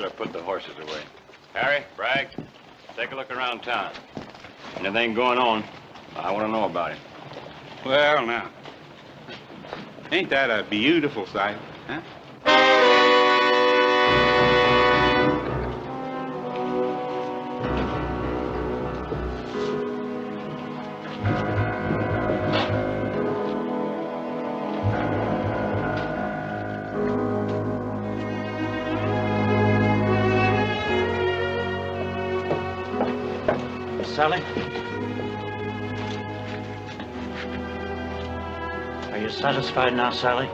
regular put the horses away. Harry, Bragg, take a look around town. Anything going on, I want to know about it. Well, now, ain't that a beautiful sight, huh? Sally? Are you satisfied now, Sally?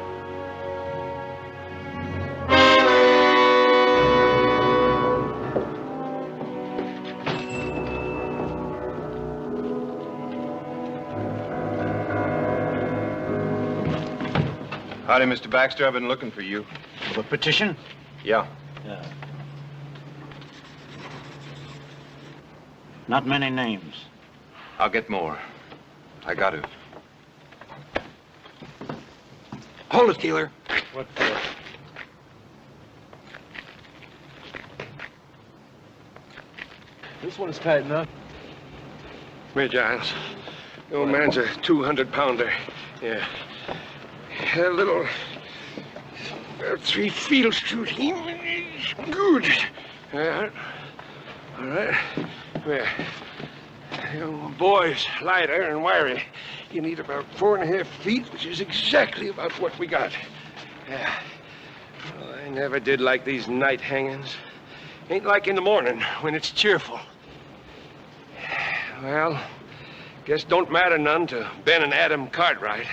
Howdy, Mr. Baxter. I've been looking for you. The petition? Yeah. Not many names. I'll get more. I got to. Hold it, Keeler. What for? This one's tight enough. Here, Giles. The old man's a 200-pounder. Yeah. A little... 3 feet shoot him. Good. Yeah. All right. Well, the boy's lighter and wiry. You need about 4.5 feet, which is exactly about what we got. Yeah. Well, I never did like these night hangings. Ain't like in the morning when it's cheerful. Well, guess don't matter none to Ben and Adam Cartwright.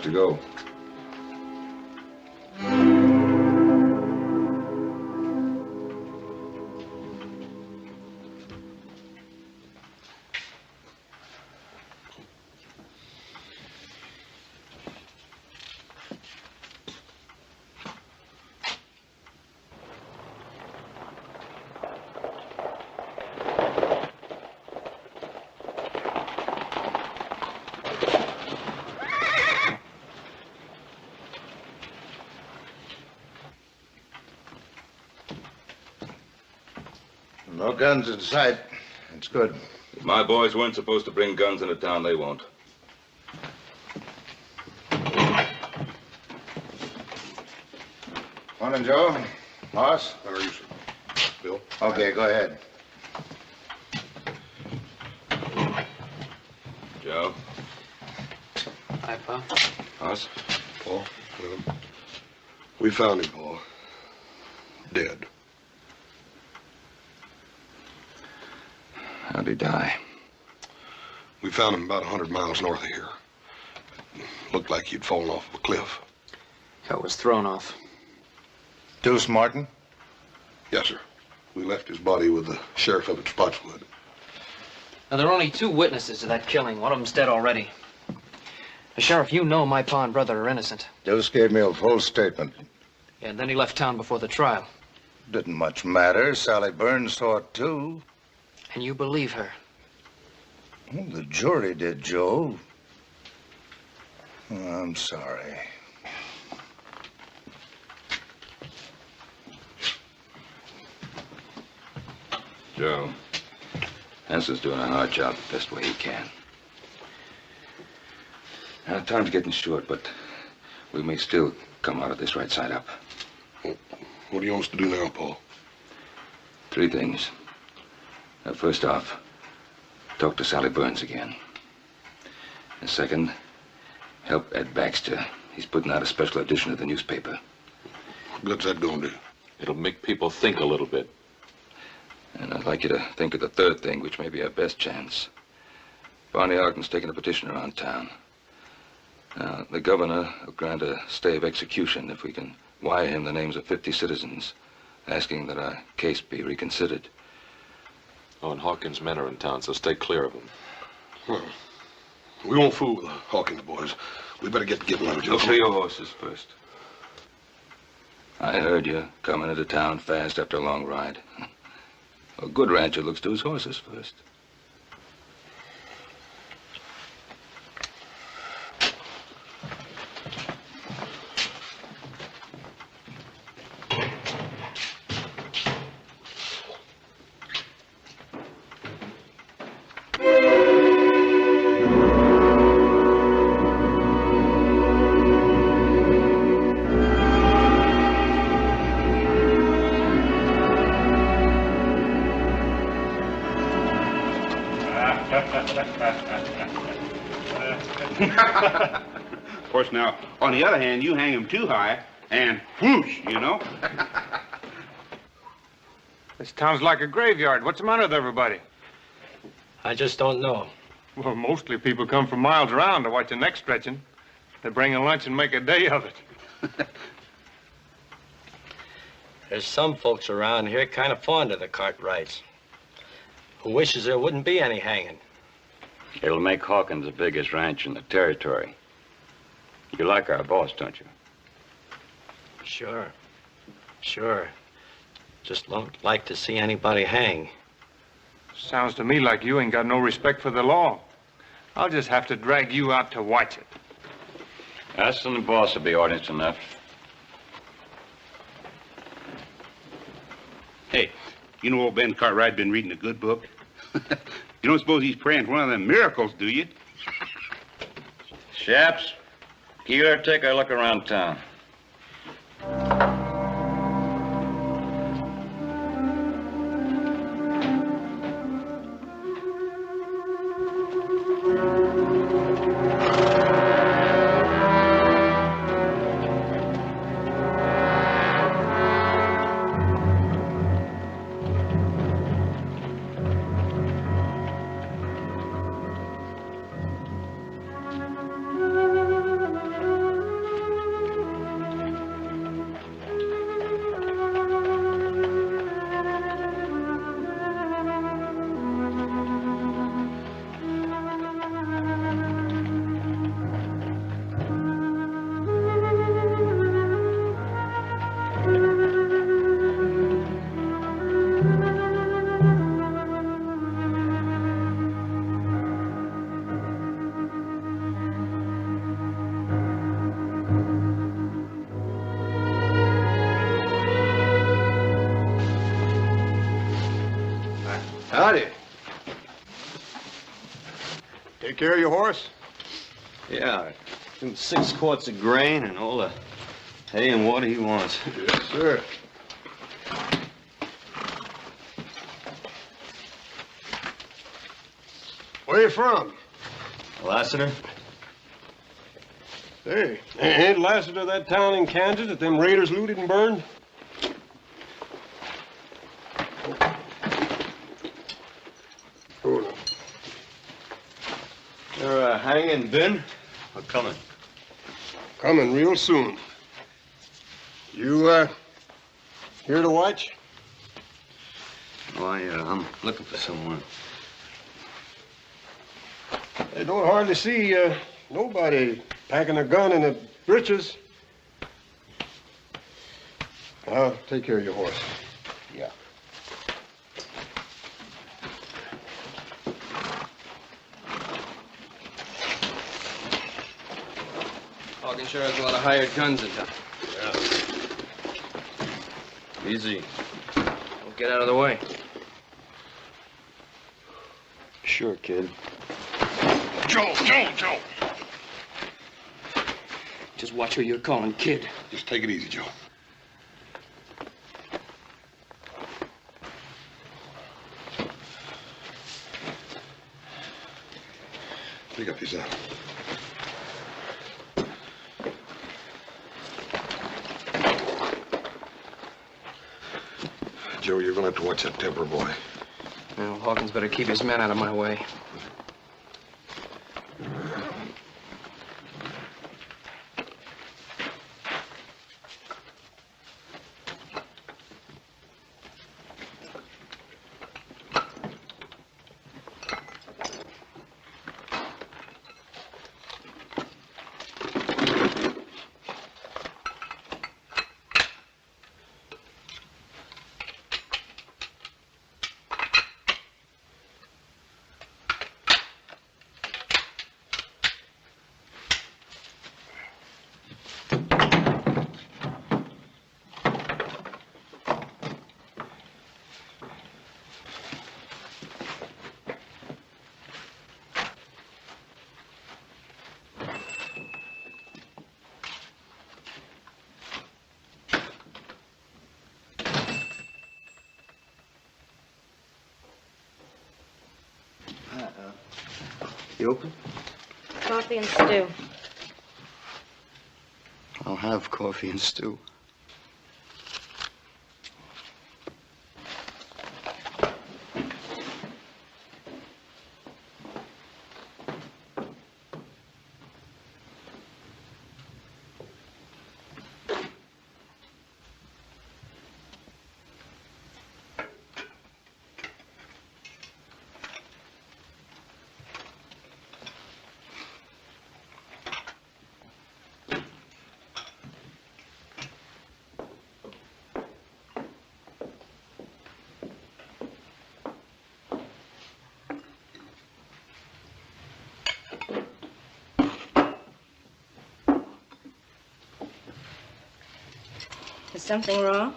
To go. No guns in sight. That's good. If my boys weren't supposed to bring guns into town, they won't. Morning, Joe. Boss? How are you, sir? Bill? Okay, go ahead. Joe? Hi, Pa. Us? Paul? We found him, Paul. Dead. How'd he die? We found him about 100 miles north of here. Looked like he'd fallen off of a cliff. I was thrown off. Deuce Martin? Yes, sir. We left his body with the sheriff up at Spotswood. Now, there are only 2 witnesses to that killing. One of them's dead already. Sheriff, you know my pa and brother are innocent. Deuce gave me a full statement. Yeah, and then he left town before the trial. Didn't much matter. Sally Burns saw it, too. And you believe her? Well, the jury did, Joe. Oh, I'm sorry. Joe, Hanson's doing a hard job the best way he can. Now, time's getting short, but we may still come out of this right side up. What do you want us to do now, Paul? 3 things. First off, talk to Sally Burns again. And second, help Ed Baxter. He's putting out a special edition of the newspaper. What good's that gonna do? It'll make people think a little bit. And I'd like you to think of the 3rd thing, which may be our best chance. Barney Ogden's taking a petition around town. Now, the governor will grant a stay of execution if we can wire him the names of 50 citizens, asking that our case be reconsidered. Oh, and Hawkins' men are in town, so stay clear of them. Well, we won't fool with the Hawkins boys. We better get to Gibbon. Look for your horses first. I heard you coming into town fast after a long ride. A good rancher looks to his horses first. Of course, now, on the other hand, you hang him too high, and whoosh, you know? This town's like a graveyard. What's the matter with everybody? I just don't know. Well, mostly people come from miles around to watch the neck stretching. They bring a lunch and make a day of it. There's some folks around here kind of fond of the Cartwrights, who wishes there wouldn't be any hanging. It'll make Hawkins the biggest ranch in the territory. You like our boss, don't you? Sure. Sure. Just don't like to see anybody hang. Sounds to me like you ain't got no respect for the law. I'll just have to drag you out to watch it. Us and the boss will be audience enough. Hey, you know old Ben Cartwright been reading a good book? You don't suppose he's praying for one of them miracles, do you? Chaps, Keeler, take a look around town. Howdy. Take care of your horse? Yeah, 6 quarts of grain and all the hay and water he wants. Yes, sir. Where you from? Lassiter? Hey, ain't Lassiter that town in Kansas that them raiders looted and burned? Oh, They're hanging, Ben? Or coming? coming real soon. You, here to watch? Why, I'm looking for someone. I don't hardly see, nobody packing a gun in the breeches. I'll take care of your horse. Yeah. Hawkins sure has a lot of hired guns in town. Yeah. Easy. Don't get out of the way. Sure, kid. Joe! Just watch who you're calling kid. Just take it easy, Joe. Pick up yourself. Joe, you're gonna have to watch that temper, boy. Well, Hawkins better keep his men out of my way. She open? Coffee and stew. I'll have coffee and stew. Is something wrong?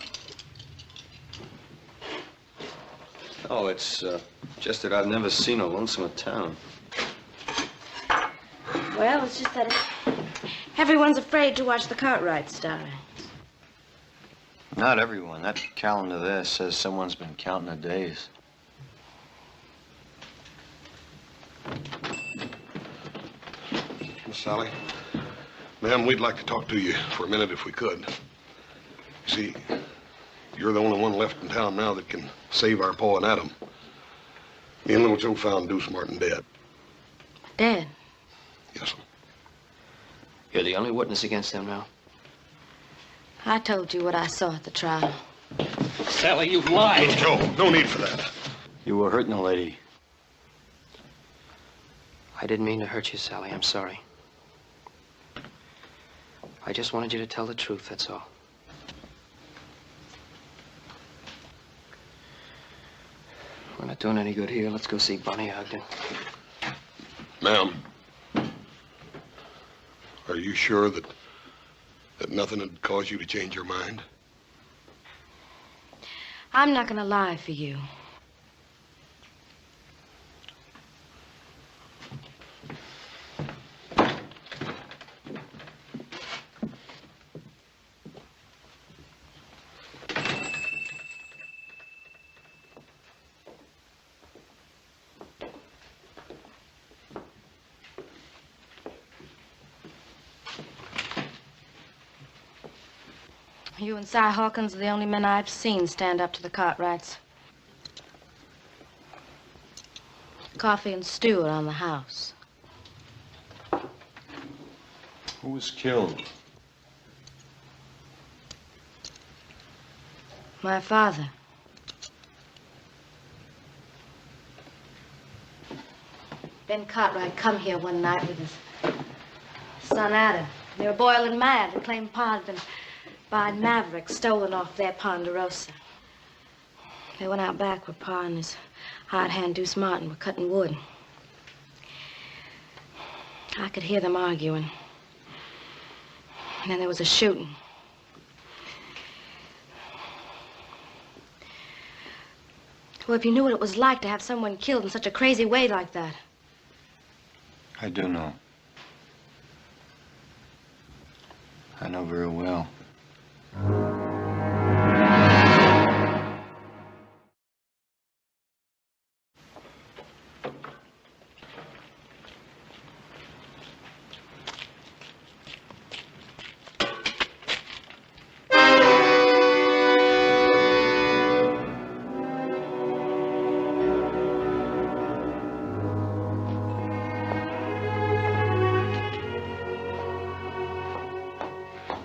Oh, it's just that I've never seen a lonesomer town. Well, it's just that everyone's afraid to watch the Cartwrights die. Not everyone. That calendar there says someone's been counting the days. Miss Sally, ma'am, we'd like to talk to you for a minute if we could. See, you're the only one left in town now that can save our Pa and Adam. Me and little Joe found Deuce Martin dead. Dead? Yes, sir. You're the only witness against them now. I told you what I saw at the trial. Sally, you've lied. Little Joe, no need for that. You were hurting a lady. I didn't mean to hurt you, Sally. I'm sorry. I just wanted you to tell the truth, that's all. We're not doing any good here. Let's go see Bonnie Ogden. Ma'am, are you sure that nothing had caused you to change your mind? I'm not gonna lie for you. You and Cy Hawkins are the only men I've seen stand up to the Cartwrights. Coffee and stew around the house. Who was killed? My father. Ben Cartwright come here one night with his son Adam. They were boiling mad. They claimed Pa had been by Maverick, stolen off their Ponderosa. They went out back where Pa and his hired hand Deuce Martin were cutting wood. I could hear them arguing. And then there was a shooting. Well, if you knew what it was like to have someone killed in such a crazy way like that. I do know. I know very well.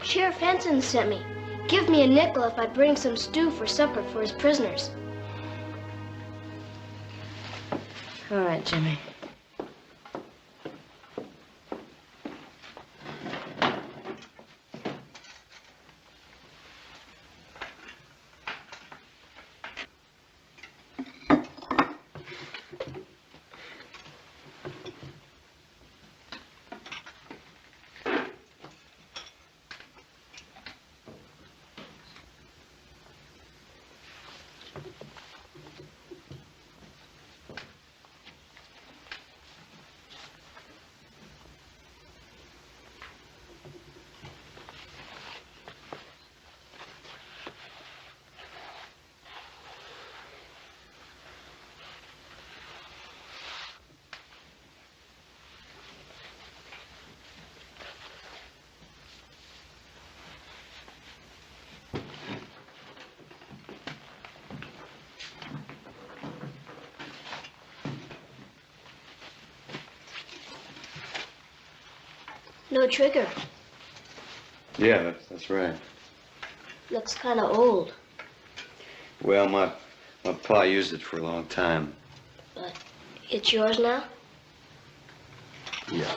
Sheriff Henson sent me. Give me a nickel if I bring some stew for supper for his prisoners. All right, Jimmy. No trigger. Yeah, that's right. Looks kind of old. Well, my pa used it for a long time. But it's yours now? Yeah.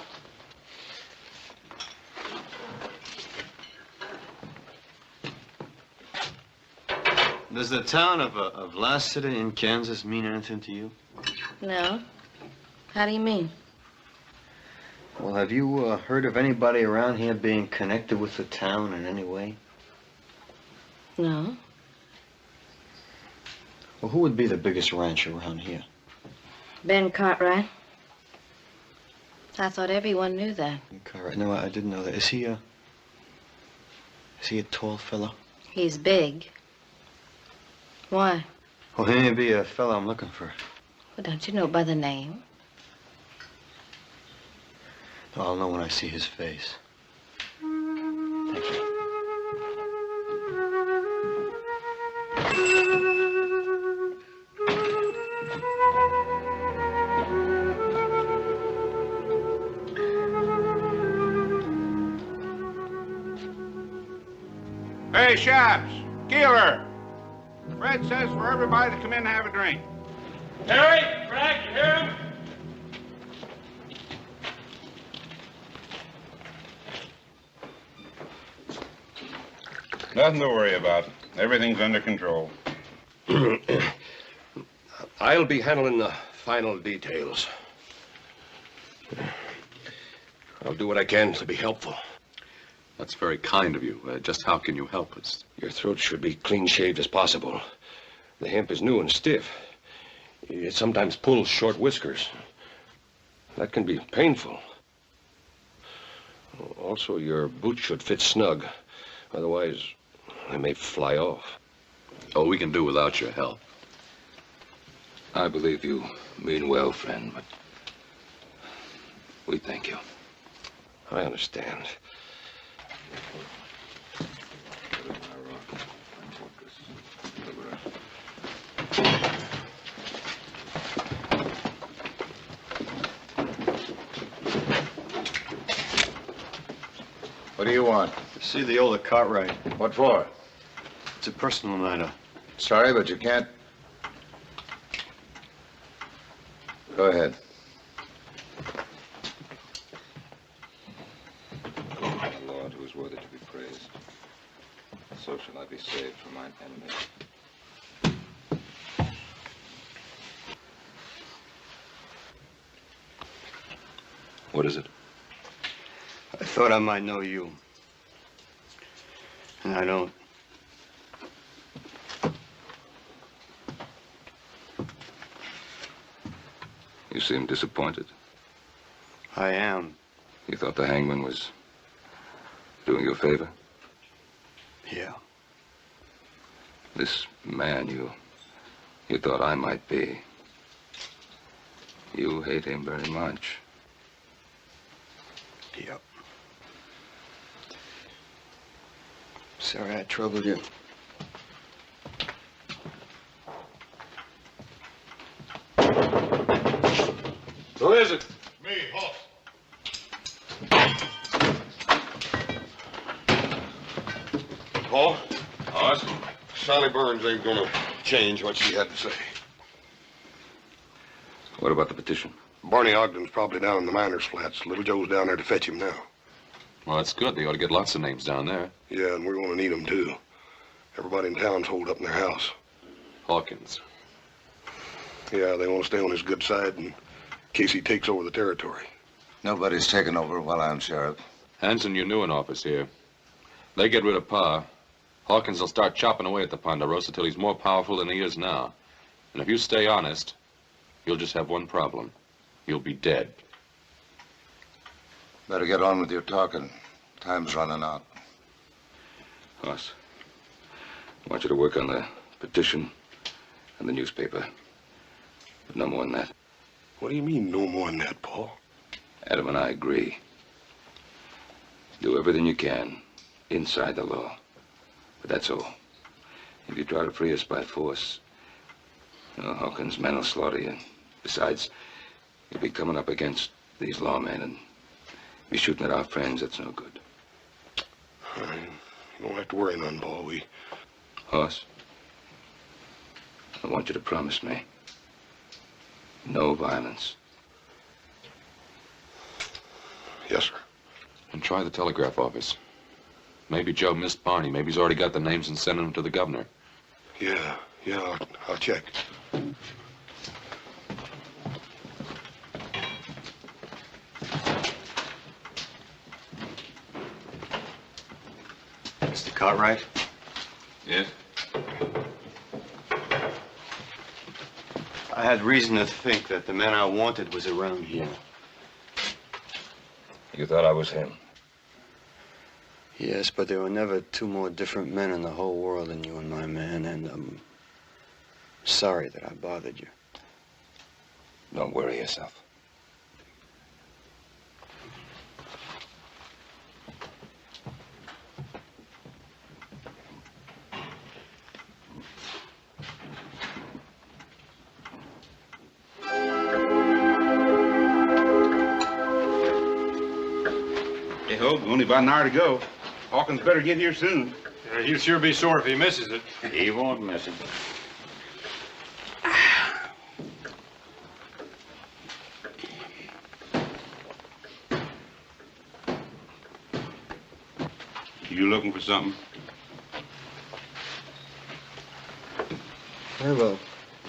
Does the town of Lassiter in Kansas mean anything to you? No. How do you mean? Well, have you heard of anybody around here being connected with the town in any way? No. Well, who would be the biggest rancher around here? Ben Cartwright. I thought everyone knew that. Cartwright. No, I didn't know that. Is he a tall fellow? He's big. Why? Well, he may be a fellow I'm looking for. Well, don't you know by the name? I'll know when I see his face. Thank you. Hey, Shops, Keeler. Fred says for everybody to come in and have a drink. Harry, Frank, you hear him? Nothing to worry about. Everything's under control. I'll be handling the final details. I'll do what I can to be helpful. That's very kind of you. Just how can you help us? Your throat should be clean-shaved as possible. The hemp is new and stiff. It sometimes pulls short whiskers. That can be painful. Also, your boots should fit snug. Otherwise, they may fly off. Oh, we can do without your help. I believe you mean well, friend, but we thank you. I understand. What do you want? To see the older Cartwright. What for? It's a personal matter. Sorry, but you can't. Go ahead. The Lord, who is worthy to be praised, so shall I be saved from mine enemies. What is it? I thought I might know you. And I don't. You seem disappointed. I am. You thought the hangman was doing you a favor? Yeah. This man you thought I might be. You hate him very much. Yep. Sorry I troubled you. Who is it? Me, Hoss. Paul? Hoss? Sally Burns ain't gonna change what she had to say. What about the petition? Barney Ogden's probably down in the miners' flats. Little Joe's down there to fetch him now. Well, that's good. They ought to get lots of names down there. Yeah, and we're gonna need them too. Everybody in town's holed up in their house. Hawkins. Yeah, they want to stay on his good side in case he takes over the territory. Nobody's taken over while I'm sheriff. Hanson, you're new in office here. They get rid of Pa. Hawkins will start chopping away at the Ponderosa till he's more powerful than he is now. And if you stay honest, you'll just have one problem. You'll be dead. Better get on with your talking. Time's running out. Hoss, I want you to work on the petition and the newspaper. But no more than that. What do you mean, no more than that, Paul? Adam and I agree. Do everything you can inside the law. But that's all. If you try to free us by force, Hawkins' men will slaughter you. Besides, you'll be coming up against these lawmen, and Be shooting at our friends, that's no good. You don't have to worry none, Paul. Hoss, I want you to promise me no violence. Yes, sir. And try the telegraph office. Maybe Joe missed Barney. Maybe he's already got the names and sent them to the governor. Yeah, I'll check. Mr. Cartwright? Yes? I had reason to think that the man I wanted was around here. You thought I was him? Yes, but there were never two more different men in the whole world than you and my man, and I'm sorry that I bothered you. Don't worry yourself. Hey, Hope, only about an hour to go. Hawkins better get here soon. He'll sure be sore if he misses it. He won't miss it. You looking for something? Have a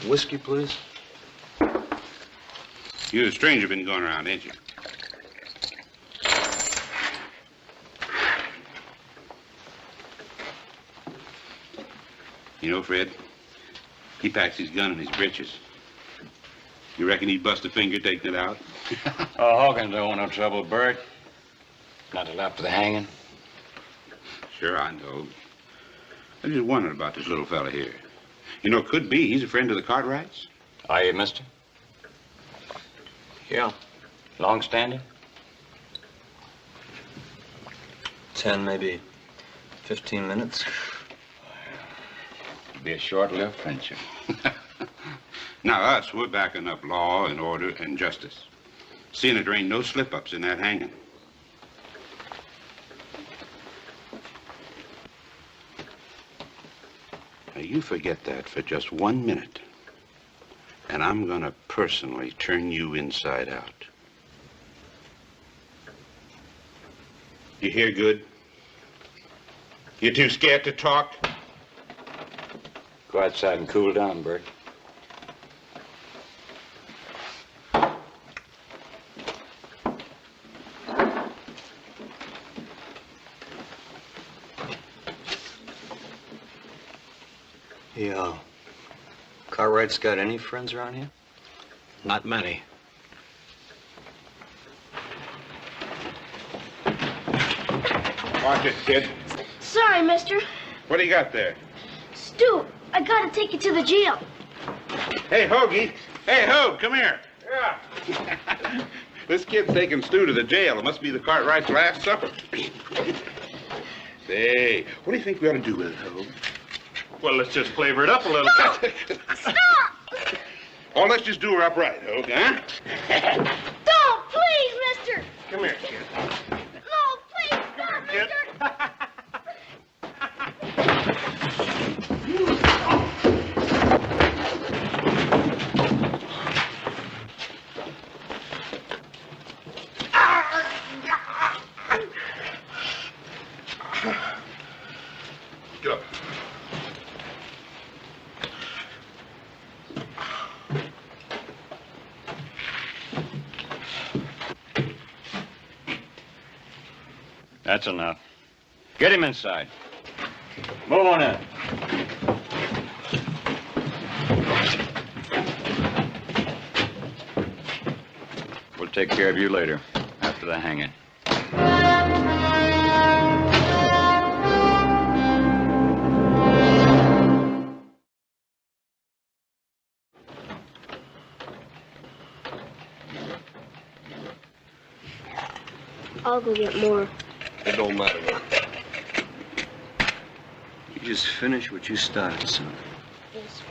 whiskey, please? You a stranger been going around, ain't you? You know, Fred, he packs his gun in his breeches. You reckon he'd bust a finger taking it out? Oh, Hawkins don't want no trouble, Bert. Not till after the hanging. Sure, I know. I just wondering about this little fella here. You know, could be he's a friend of the Cartwrights. Are you, mister? Yeah. Long standing? 10, maybe 15 minutes. It'll be a short-lived friendship. Now, us, we're backing up law and order and justice. Seeing that there ain't no slip-ups in that hanging. Now, you forget that for just 1 minute, and I'm gonna personally turn you inside out. You hear good? You too scared to talk? Go outside and cool down, Bert. Yeah. Cartwright's got any friends around here? Not many. Watch it, kid. Sorry, mister. What do you got there? Stu, I gotta take you to the jail. Hey, Hoagie. Hey, Hoag, come here. Yeah. This kid's taking Stu to the jail. It must be the Cartwright's last supper. Say, what do you think we ought to do with it, Hoag? Well, let's just flavor it up a little. No! Stop! Oh, let's just do her upright, Hoag, huh? Don't, please, mister! Come here, kid. No, please, stop, mister! Get up. That's enough. Get him inside. Move on in. We'll take care of you later, after the hanging. I'll go get more. It don't matter, man. You just finish what you started, son. Yes.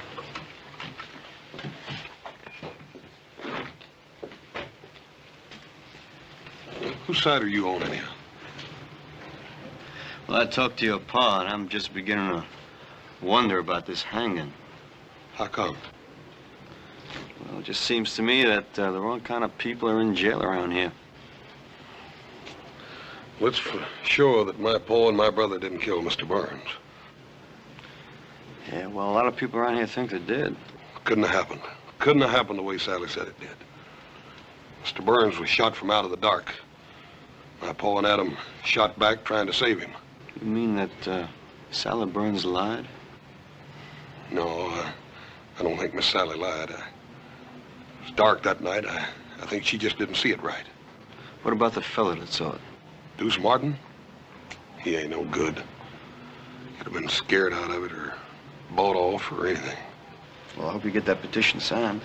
Whose side are you on, anyhow? Well, I talked to your pa, and I'm just beginning to wonder about this hanging. How come? Well, it just seems to me that the wrong kind of people are in jail around here. Well, it's for sure that my pa and my brother didn't kill Mr. Burns. Yeah, well, a lot of people around here think they did. Couldn't have happened. Couldn't have happened the way Sally said it did. Mr. Burns was shot from out of the dark. My pa and Adam shot back trying to save him. You mean that Sally Burns lied? No, I don't think Miss Sally lied. It was dark that night. I think she just didn't see it right. What about the fella that saw it? Deuce Martin? He ain't no good. Could have been scared out of it or bought off or anything. Well, I hope you get that petition signed.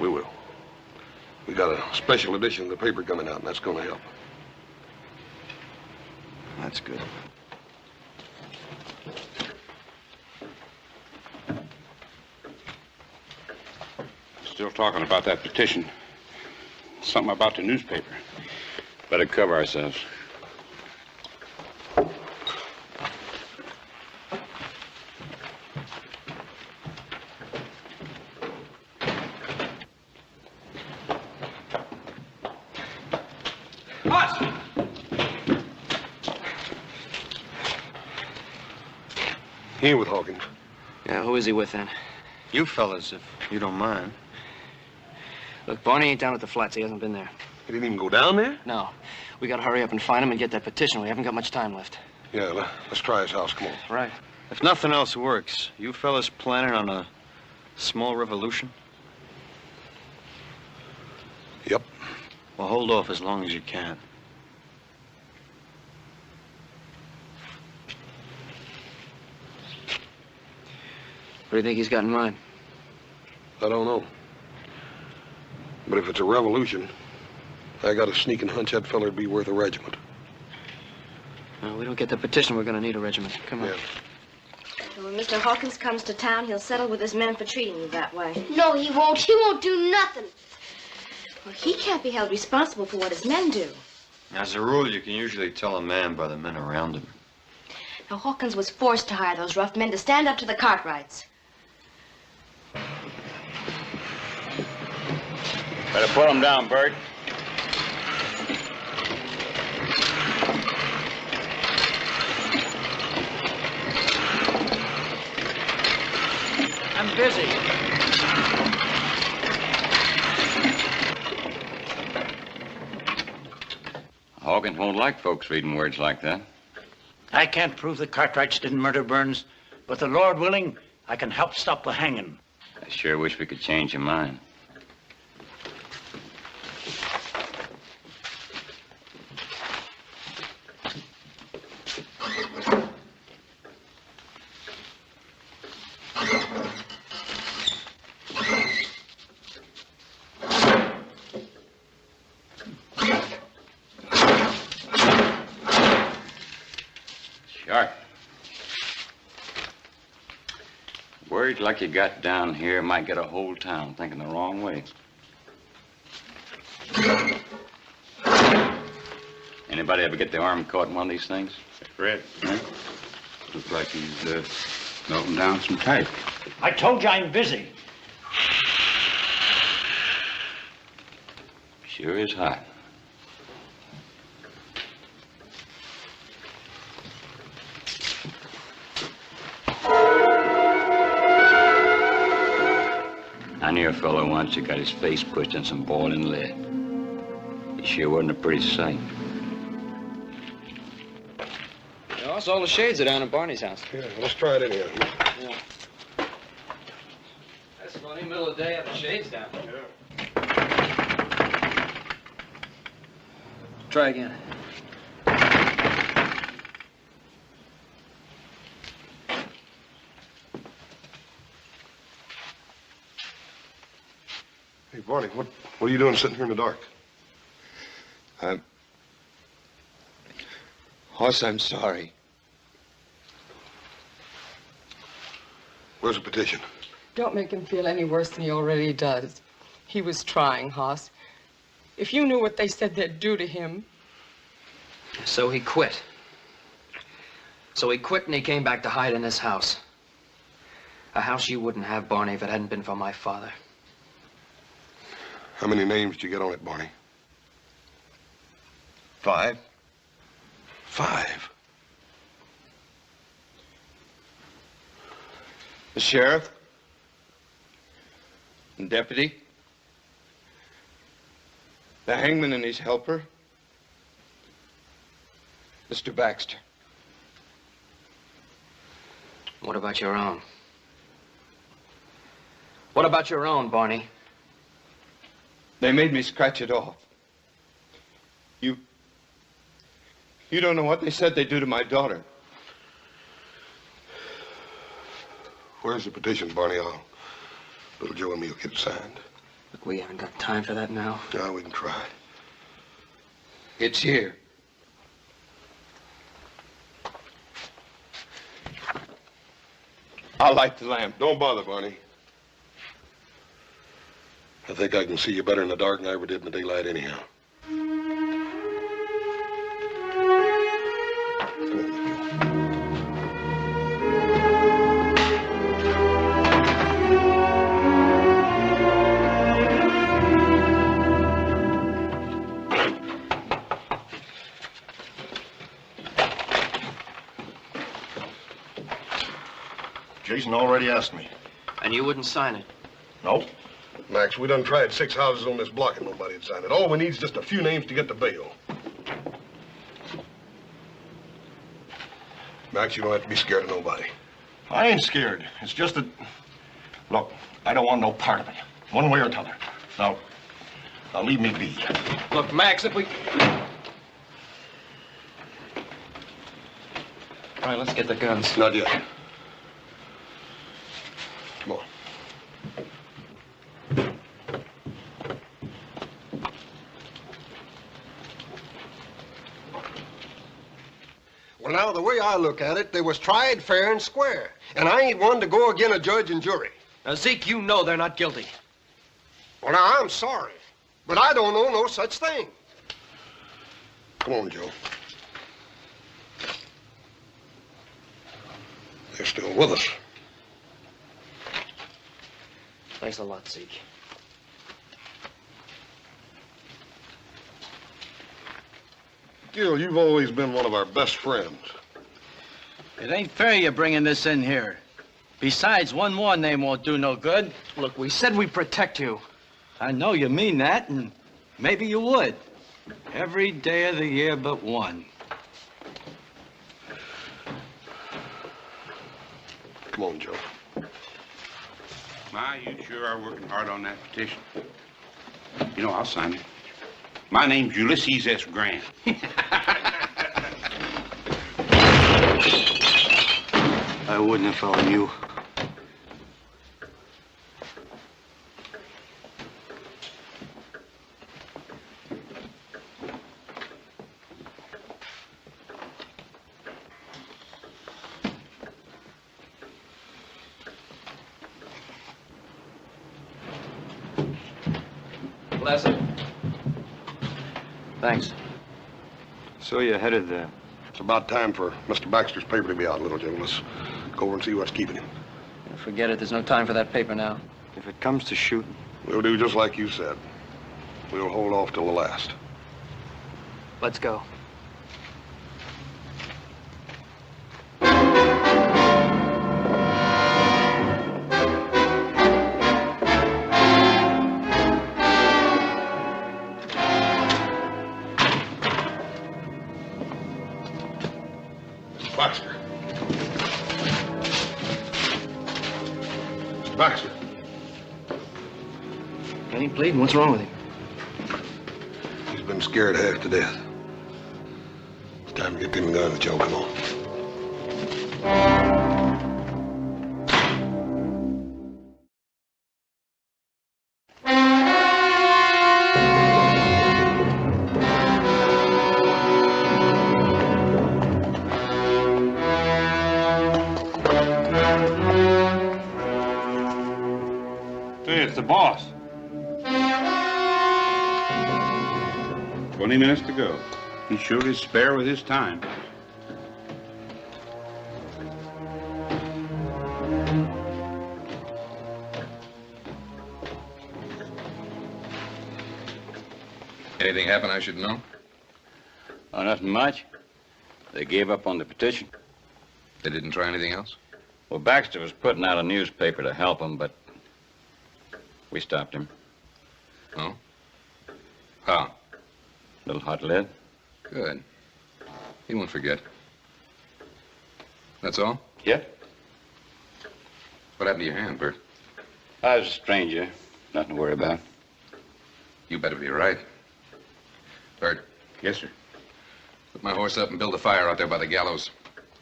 We will. We got a special edition of the paper coming out, and that's going to help. That's good. Still talking about that petition. Something about the newspaper. Better cover ourselves. He ain't with Hawkins. Yeah, who is he with then? You fellas, if you don't mind. Look, Barney ain't down at the flats. He hasn't been there. He didn't even go down there? No. We gotta hurry up and find him and get that petition. We haven't got much time left. Yeah, let's try his house. Come on. Right. If nothing else works, you fellas planning on a small revolution? Yep. Well, hold off as long as you can. What do you think he's got in mind? I don't know. But if it's a revolution, I got a sneaking hunch that feller'd be worth a regiment. Well, we don't get the petition, we're gonna need a regiment. Come on. Yeah. When Mr. Hawkins comes to town, he'll settle with his men for treating you that way. No, he won't. He won't do nothing. Well, he can't be held responsible for what his men do. As a rule, you can usually tell a man by the men around him. Now, Hawkins was forced to hire those rough men to stand up to the Cartwrights. Better put him down, Bert. I'm busy. Hawkins won't like folks reading words like that. I can't prove the Cartwrights didn't murder Burns, but the Lord willing, I can help stop the hanging. I sure wish we could change your mind. Sharp. Words like you got down here might get a whole town thinking the wrong way. Anybody ever get the arm caught in one of these things? Red, huh? Looks like he's melting down some type. I told you I'm busy. Sure is hot. I knew a fellow once who got his face pushed in some boiling lead. He sure wasn't a pretty sight. Yeah, so all the shades are down at Barney's house. Yeah, let's try it anyhow. Yeah. That's funny, middle of the day, have the shades down. Yeah. Try again. Hey, Barney, what are you doing sitting here in the dark? Hoss, I'm sorry. Where's the petition? Don't make him feel any worse than he already does. He was trying, Hoss. If you knew what they said they'd do to him. So he quit. So he quit and he came back to hide in this house. A house you wouldn't have, Barney, if it hadn't been for my father. How many names did you get on it, Barney? 5. 5? The sheriff, the deputy, the hangman and his helper, Mr. Baxter. What about your own? What about your own, Barney? They made me scratch it off. You don't know what they said they'd do to my daughter. Where's the petition, Barney? Little Joe and me will get it signed. Look, we haven't got time for that now. No, we can try. It's here. I'll light the lamp. Don't bother, Barney. I think I can see you better in the dark than I ever did in the daylight anyhow. Jason already asked me. And you wouldn't sign it? Nope. Max, we done tried 6 houses on this block and nobody'd sign it. All we need is just a few names to get the bail. Max, you don't have to be scared of nobody. I ain't scared. It's just that... Look, I don't want no part of it. One way or t'other. Now leave me be. Look, Max, if we... All right, let's get the guns. Not yet. Come on. Well, now, the way I look at it, they was tried fair and square. And I ain't one to go agin a judge and jury. Now, Zeke, you know they're not guilty. Well, now, I'm sorry, but I don't know no such thing. Come on, Joe. They're still with us. Thanks a lot, Zeke. Gil, you've always been one of our best friends. It ain't fair you're bringing this in here. Besides, one more name won't do no good. Look, we said we'd protect you. I know you mean that, and maybe you would. Every day of the year but one. Come on, Joe. My, you sure are working hard on that petition. You know, I'll sign it. My name's Ulysses S. Grant. I wouldn't if I were you. Bless it. Thanks. So you're headed there. It's about time for Mr. Baxter's paper to be out, little Joe. Let's go over and see what's keeping him. Forget it. There's no time for that paper now. If it comes to shooting. We'll do just like you said. We'll hold off till the last. Let's go. Baxter. Mr. Baxter. Ain't bleeding. What's wrong with him? He's been scared half to death. It's time to get them guns, Joe. Come on. Hey, it's the boss. 20 minutes to go. He sure is spare with his time. Anything happen I should know? Oh, nothing much. They gave up on the petition. They didn't try anything else? Well, Baxter was putting out a newspaper to help him, but we stopped him. Oh? How? Little hot lead. Good. He won't forget. That's all? Yep. What happened to your hand, Bert? I was a stranger. Nothing to worry about. You better be right. Bert. Yes, sir. Put my horse up and build a fire out there by the gallows.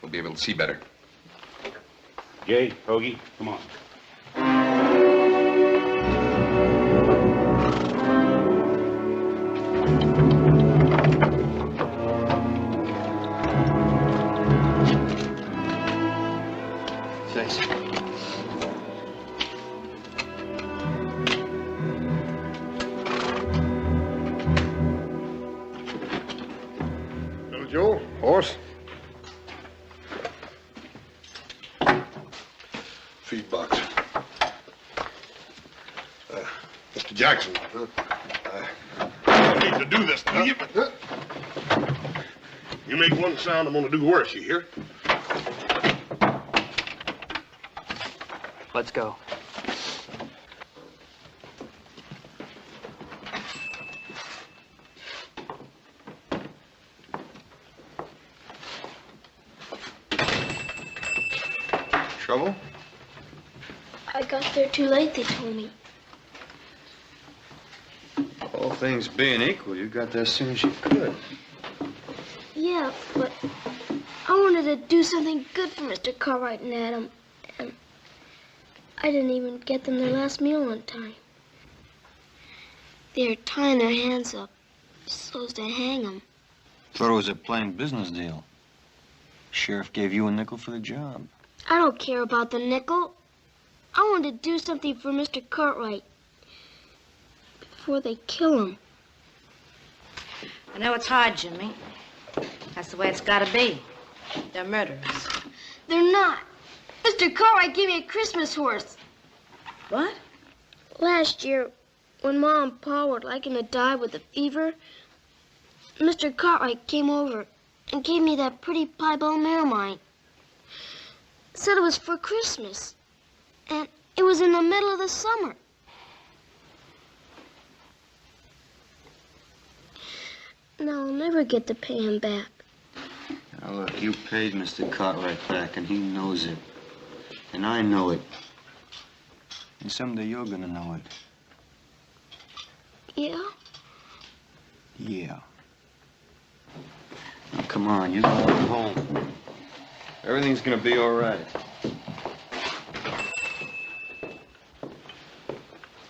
We'll be able to see better. Jay, Hoagie, come on. Thanks. Little Joe, horse. Feed box. Mr. Jackson, I don't need to do this to you. You make one sound, I'm gonna do worse, you hear? Let's go. Trouble? I got there too late, they told me. All things being equal, you got there as soon as you could. Yeah, but I wanted to do something good for Mr. Cartwright and Adam, and I didn't even get them their last meal on time. They're tying their hands up so as to hang them. Thought it was a plain business deal. Sheriff gave you a nickel for the job. I don't care about the nickel. I want to do something for Mr. Cartwright before they kill him. I know it's hard, Jimmy. That's the way it's got to be. They're murderers. They're not. Mr. Cartwright gave me a Christmas horse. What? Last year, when Ma and Pa were liking to die with a fever, Mr. Cartwright came over and gave me that pretty piebald mare of mine. Said it was for Christmas. And it was in the middle of the summer. Now I'll never get to pay him back. Now look, you paid Mr. Cartwright back, and he knows it. And I know it. And someday you're gonna know it. Yeah? Yeah. Now, come on, you go home. Everything's gonna be all right.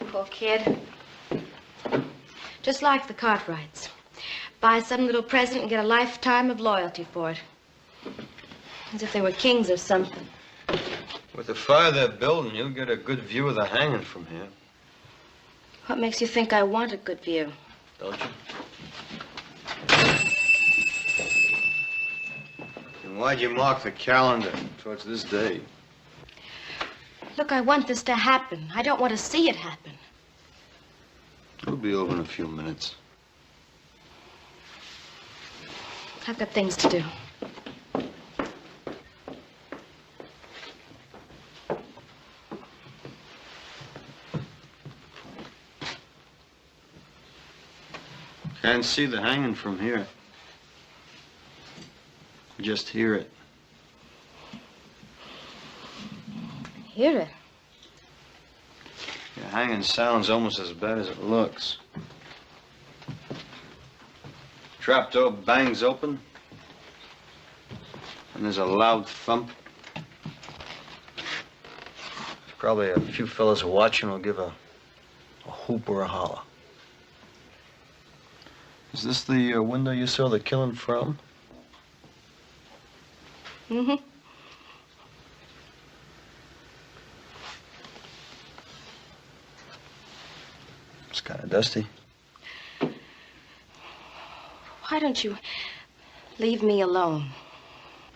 Poor kid. Just like the Cartwrights. Buy some little present and get a lifetime of loyalty for it. As if they were kings or something. With the fire they're building, you'll get a good view of the hanging from here. What makes you think I want a good view? Don't you? And why'd you mark the calendar towards this day? Look, I want this to happen. I don't want to see it happen. It'll be over in a few minutes. I've got things to do. Can't see the hanging from here. Just hear it. Hear it? The hanging sounds almost as bad as it looks. Trapdoor bangs open, and there's a loud thump. Probably a few fellas watching will give a whoop or a holler. Is this the window you saw the killing from? Mm-hmm. It's kind of dusty. Why don't you leave me alone?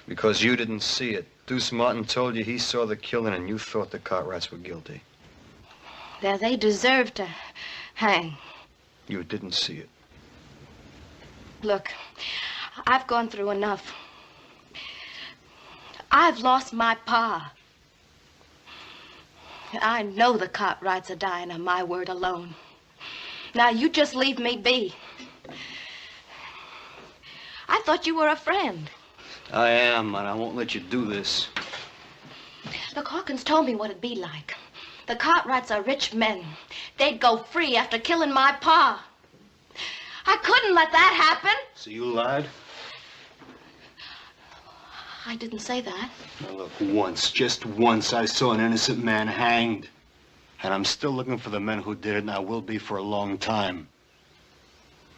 Because you didn't see it. Deuce Martin told you he saw the killing and you thought the Cartwrights were guilty. They deserve to hang. You didn't see it. Look, I've gone through enough. I've lost my pa. I know the Cartwrights are dying on my word alone. Now, you just leave me be. I thought you were a friend. I am, and I won't let you do this. Look, Hawkins told me what it'd be like. The Cartwrights are rich men. They'd go free after killing my pa. I couldn't let that happen. So you lied? I didn't say that. Now look, once, just once, I saw an innocent man hanged. And I'm still looking for the men who did it, and I will be for a long time.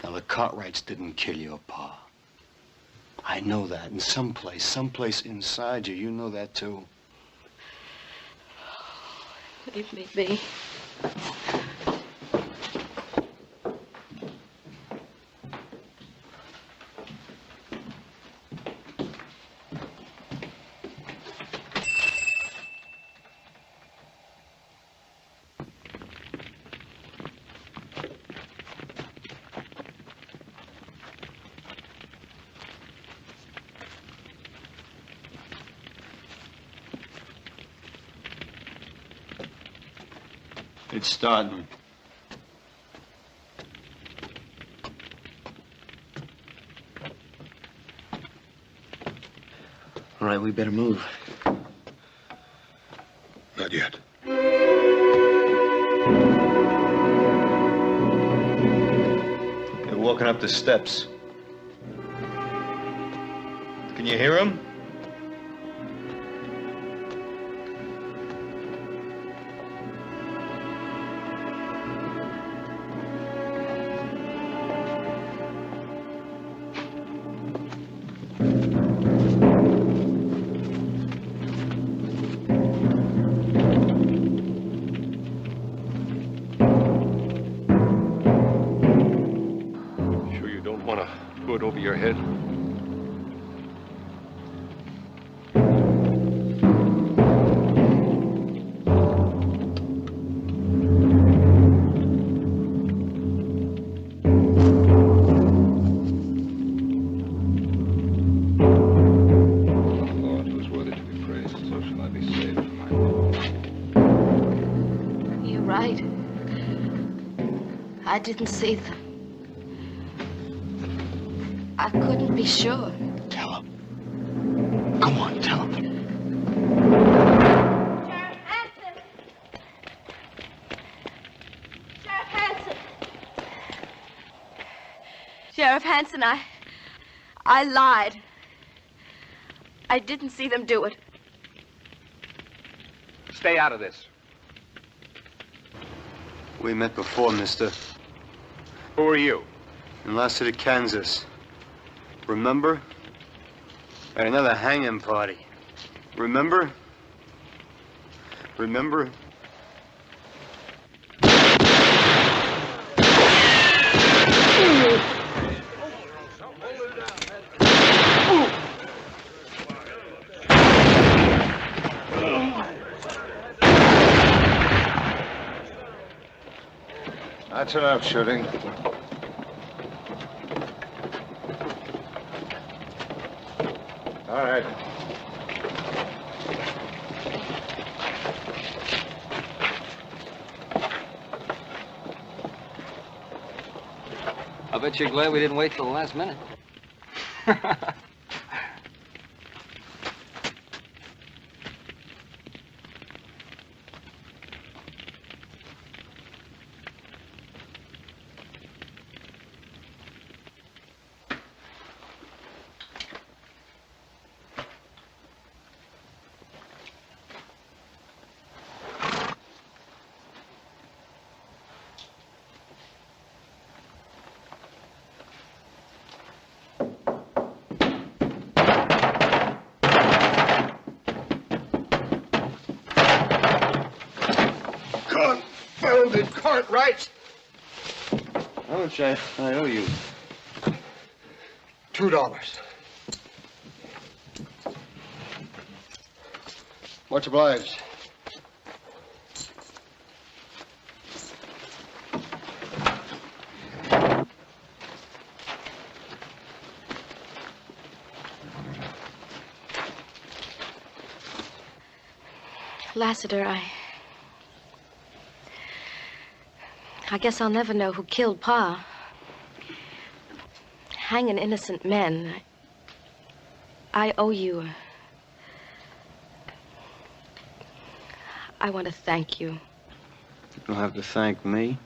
Now, the Cartwrights didn't kill your pa. I know that. And someplace inside you, you know that too. Leave me be. It's starting. All right, we better move. Not yet. They're walking up the steps. Can you hear them? Over your head. Lord, who's worthy to be praised, so shall I be saved from my woe. You're right. I didn't see them. I couldn't be sure. Tell him. Come on, tell him. Sheriff Hanson! Sheriff Hanson, I lied. I didn't see them do it. Stay out of this. We met before, mister. Who are you? In Lost City, Kansas. Remember? At another hanging party. Remember? Remember? That's enough shooting. All right. I bet you're glad we didn't wait till the last minute. Confounded Cartwrights! How much I owe you? $2. Much obliged. Lassiter, I guess I'll never know who killed Pa. Hanging innocent men. I owe you. I want to thank you. You don't have to thank me.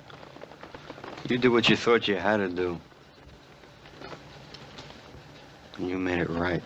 You did what you thought you had to do. And you made it right.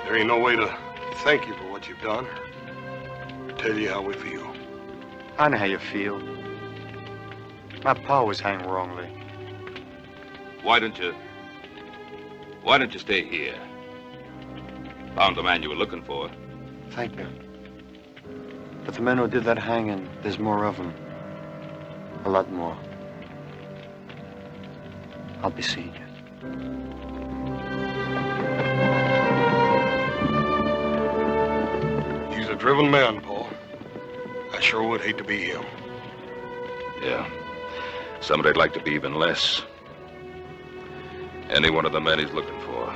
There ain't no way to thank you for what you've done. Tell you how we feel. I know how you feel. My pa was hanged wrongly. Why don't you stay here? Found the man you were looking for. Thank you. But the men who did that hanging, there's more of them. A lot more. I'll be seeing you. He's a driven man, Paul. I sure would hate to be him. Yeah. Somebody'd like to be even less. Any one of the men he's looking for.